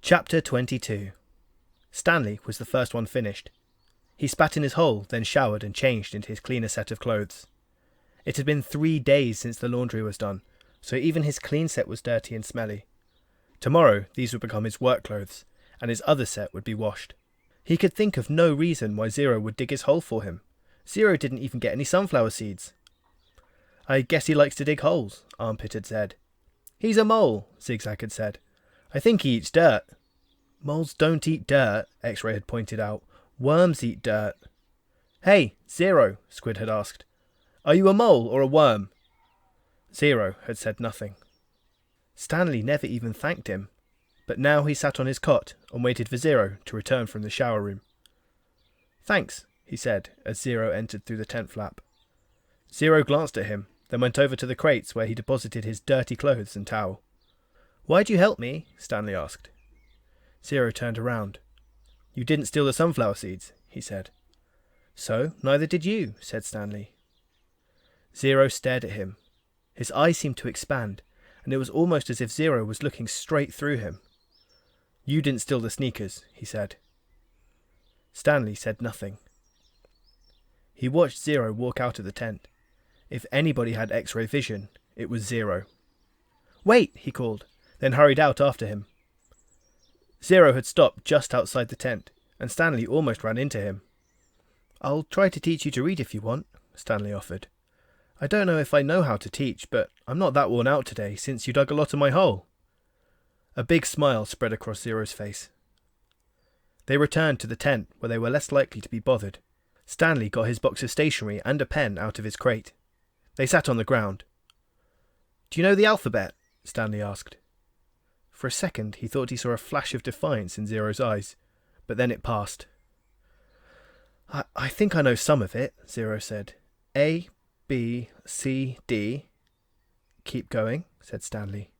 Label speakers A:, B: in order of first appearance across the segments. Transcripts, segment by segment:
A: Chapter 22. Stanley was the first one finished. He spat in his hole, then showered and changed into his cleaner set of clothes. It had been 3 days since the laundry was done, so even his clean set was dirty and smelly. Tomorrow these would become his work clothes, and his other set would be washed. He could think of no reason why Zero would dig his hole for him. Zero didn't even get any sunflower seeds. "I guess he likes to dig holes," Armpit had said. "He's a mole," Zigzag had said. "I think he eats dirt." "Moles don't eat dirt," X-Ray had pointed out. "Worms eat dirt." "Hey, Zero," Squid had asked. "Are you a mole or a worm?" Zero had said nothing. Stanley never even thanked him, but now he sat on his cot and waited for Zero to return from the shower room. "Thanks," he said as Zero entered through the tent flap. Zero glanced at him, then went over to the crates where he deposited his dirty clothes and towel. "Why'd you help me?" Stanley asked. Zero turned around. "You didn't steal the sunflower seeds," he said. "So, neither did you," said Stanley. Zero stared at him. His eyes seemed to expand, and it was almost as if Zero was looking straight through him. "You didn't steal the sneakers," he said. Stanley said nothing. He watched Zero walk out of the tent. If anybody had X-ray vision, it was Zero. "Wait!" he called, then hurried out after him. Zero had stopped just outside the tent, and Stanley almost ran into him. "I'll try to teach you to read if you want," Stanley offered. "I don't know if I know how to teach, but I'm not that worn out today since you dug a lot of my hole." A big smile spread across Zero's face. They returned to the tent where they were less likely to be bothered. Stanley got his box of stationery and a pen out of his crate. They sat on the ground. "Do you know the alphabet?" Stanley asked. For a second he thought he saw a flash of defiance in Zero's eyes, but then it passed. I think I know some of it," Zero said. "A, B, C, D." "Keep going," said Stanley.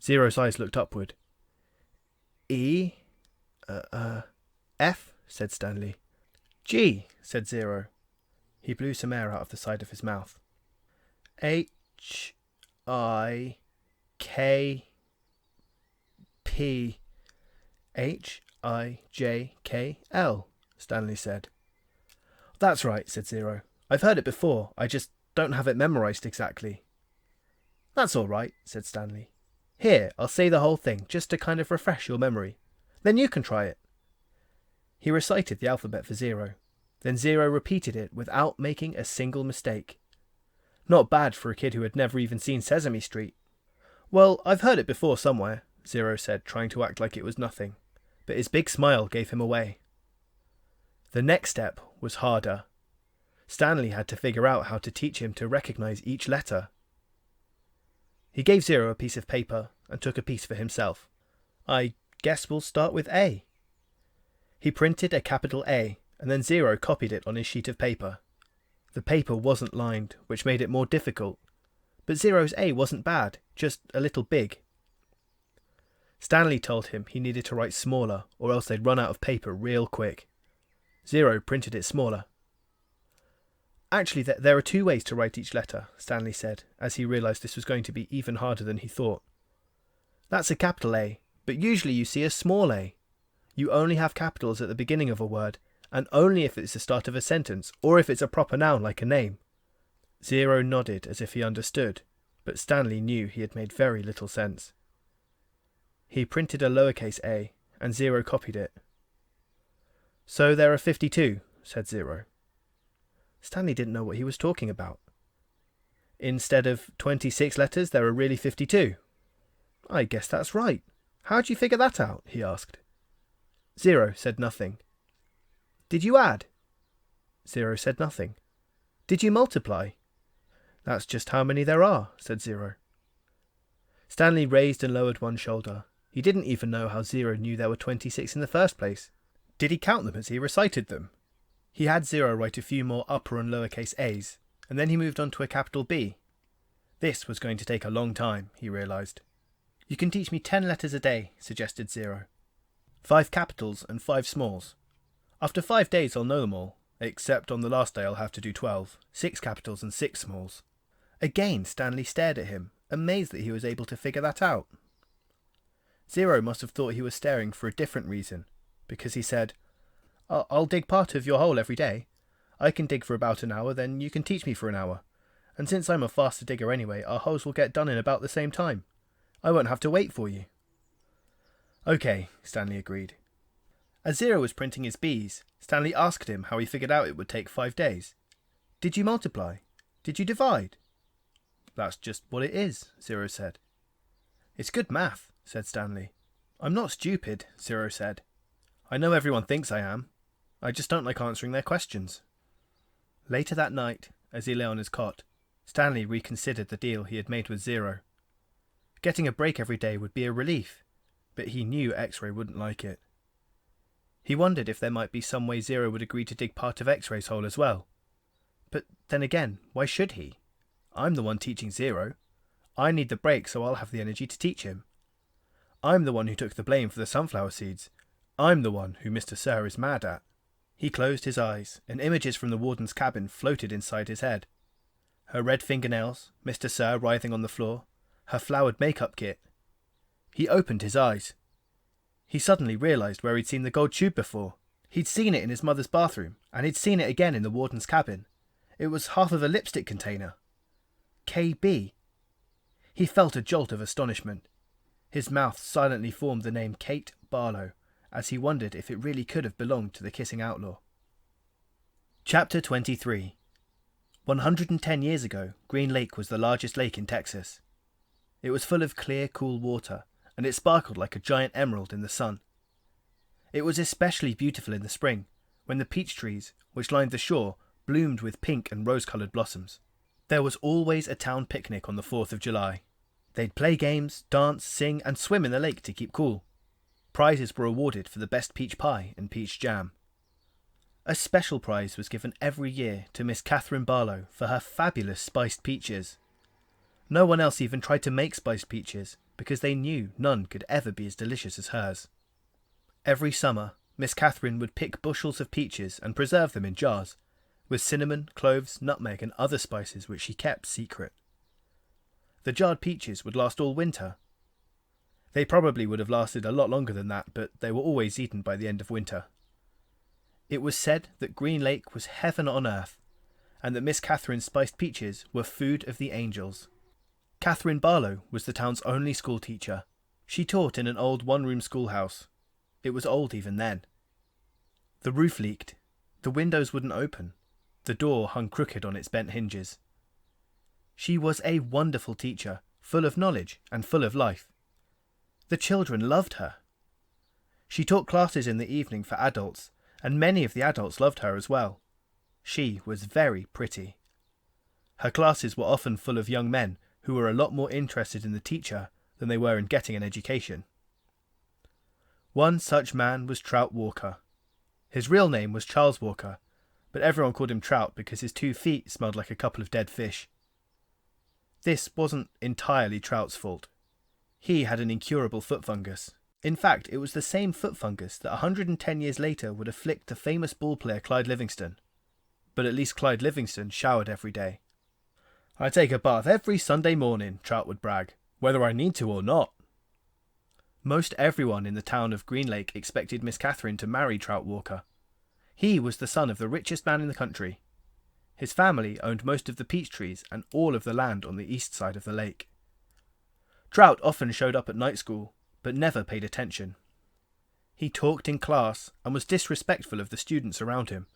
A: Zero's eyes looked upward. "E, F," said Stanley. "G," said Zero. He blew some air out of the side of his mouth. "H, I, K, P, H, I, J, K, L," Stanley said. "That's right," said Zero. "I've heard it before, I just don't have it memorised exactly." "That's all right," said Stanley. "Here, I'll say the whole thing, just to kind of refresh your memory. Then you can try it." He recited the alphabet for Zero. Then Zero repeated it without making a single mistake. Not bad for a kid who had never even seen Sesame Street. "Well, I've heard it before somewhere," Zero said, trying to act like it was nothing, but his big smile gave him away. The next step was harder. Stanley had to figure out how to teach him to recognise each letter. He gave Zero a piece of paper and took a piece for himself. "I guess we'll start with A." He printed a capital A, and then Zero copied it on his sheet of paper. The paper wasn't lined, which made it more difficult, but Zero's A wasn't bad, just a little big. Stanley told him he needed to write smaller, or else they'd run out of paper real quick. Zero printed it smaller. "Actually, there are 2 ways to write each letter," Stanley said, as he realised this was going to be even harder than he thought. "That's a capital A, but usually you see a small a. You only have capitals at the beginning of a word, and only if it's the start of a sentence, or if it's a proper noun like a name." Zero nodded as if he understood, but Stanley knew he had made very little sense. He printed a lowercase a, and Zero copied it. "So there are 52, said Zero. Stanley didn't know what he was talking about. "Instead of 26 letters, there are really 52. "I guess that's right. How'd you figure that out?" he asked. Zero said nothing. "Did you add?" Zero said nothing. "Did you multiply?" "That's just how many there are," said Zero. Stanley raised and lowered one shoulder. He didn't even know how Zero knew there were 26 in the first place. Did he count them as he recited them? He had Zero write a few more upper and lowercase a's, and then he moved on to a capital B. This was going to take a long time, he realised. "You can teach me 10 letters a day," suggested Zero. 5 capitals and 5 smalls. After 5 days I'll know them all, except on the last day I'll have to do 12, 6 capitals and 6 smalls. Again Stanley stared at him, amazed that he was able to figure that out. Zero must have thought he was staring for a different reason, because he said, I'll dig part of your hole every day. I can dig for about an hour, then you can teach me for an hour. And since I'm a faster digger anyway, our holes will get done in about the same time. I won't have to wait for you. Okay, Stanley agreed. As Zero was printing his bees, Stanley asked him how he figured out it would take 5 days. Did you multiply? Did you divide? That's just what it is, Zero said. It's good math, said Stanley. I'm not stupid, Zero said. I know everyone thinks I am. I just don't like answering their questions. Later that night, as he lay on his cot, Stanley reconsidered the deal he had made with Zero. Getting a break every day would be a relief, but he knew X-Ray wouldn't like it. He wondered if there might be some way Zero would agree to dig part of X-Ray's hole as well. But then again, why should he? I'm the one teaching Zero. I need the break so I'll have the energy to teach him. I'm the one who took the blame for the sunflower seeds. I'm the one who Mr. Sir is mad at. He closed his eyes, and images from the warden's cabin floated inside his head. Her red fingernails, Mr. Sir writhing on the floor, her flowered makeup kit. He opened his eyes. He suddenly realised where he'd seen the gold tube before. He'd seen it in his mother's bathroom, and he'd seen it again in the warden's cabin. It was half of a lipstick container. KB. He felt a jolt of astonishment. His mouth silently formed the name Kate Barlow, as he wondered if it really could have belonged to the kissing outlaw. Chapter 23. 110 years ago, Green Lake was the largest lake in Texas. It was full of clear, cool water, and it sparkled like a giant emerald in the sun. It was especially beautiful in the spring, when the peach trees, which lined the shore, bloomed with pink and rose-coloured blossoms. There was always a town picnic on the 4th of July. They'd play games, dance, sing, and swim in the lake to keep cool. Prizes were awarded for the best peach pie and peach jam. A special prize was given every year to Miss Catherine Barlow for her fabulous spiced peaches. No one else even tried to make spiced peaches, because they knew none could ever be as delicious as hers. Every summer, Miss Catherine would pick bushels of peaches and preserve them in jars, with cinnamon, cloves, nutmeg and other spices which she kept secret. The jarred peaches would last all winter. They probably would have lasted a lot longer than that, but they were always eaten by the end of winter. It was said that Green Lake was heaven on earth, and that Miss Catherine's spiced peaches were food of the angels. Catherine Barlow was the town's only school teacher. She taught in an old one-room schoolhouse. It was old even then. The roof leaked. The windows wouldn't open. The door hung crooked on its bent hinges. She was a wonderful teacher, full of knowledge and full of life. The children loved her. She taught classes in the evening for adults, and many of the adults loved her as well. She was very pretty. Her classes were often full of young men who were a lot more interested in the teacher than they were in getting an education. One such man was Trout Walker. His real name was Charles Walker, but everyone called him Trout because his 2 feet smelled like a couple of dead fish. This wasn't entirely Trout's fault. He had an incurable foot fungus. In fact, it was the same foot fungus that 110 years later would afflict the famous ball player Clyde Livingston. But at least Clyde Livingston showered every day. I take a bath every Sunday morning, Trout would brag, whether I need to or not. Most everyone in the town of Green Lake expected Miss Catherine to marry Trout Walker. He was the son of the richest man in the country. His family owned most of the peach trees and all of the land on the east side of the lake. Trout often showed up at night school, but never paid attention. He talked in class and was disrespectful of the students around him.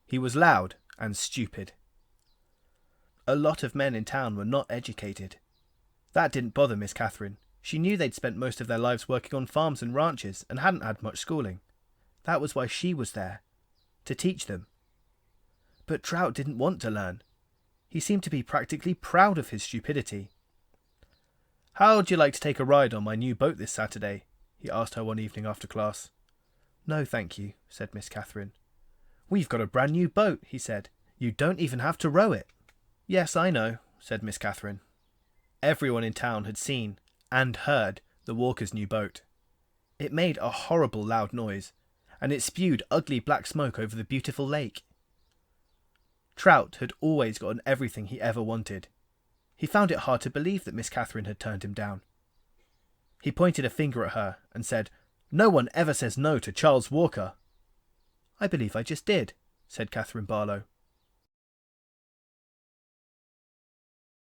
A: He was loud and stupid. A lot of men in town were not educated. That didn't bother Miss Catherine. She knew they'd spent most of their lives working on farms and ranches and hadn't had much schooling. That was why she was there, to teach them. But Trout didn't want to learn. He seemed to be practically proud of his stupidity. "How'd you like to take a ride on my new boat this Saturday?" he asked her one evening after class. "No, thank you," said Miss Catherine. "We've got a brand new boat," he said. "You don't even have to row it." "Yes, I know," said Miss Catherine. Everyone in town had seen and heard the Walkers' new boat. It made a horrible loud noise, and it spewed ugly black smoke over the beautiful lake. Trout had always gotten everything he ever wanted. He found it hard to believe that Miss Catherine had turned him down. He pointed a finger at her and said, "No one ever says no to Charles Walker." "I believe I just did," said Catherine Barlow.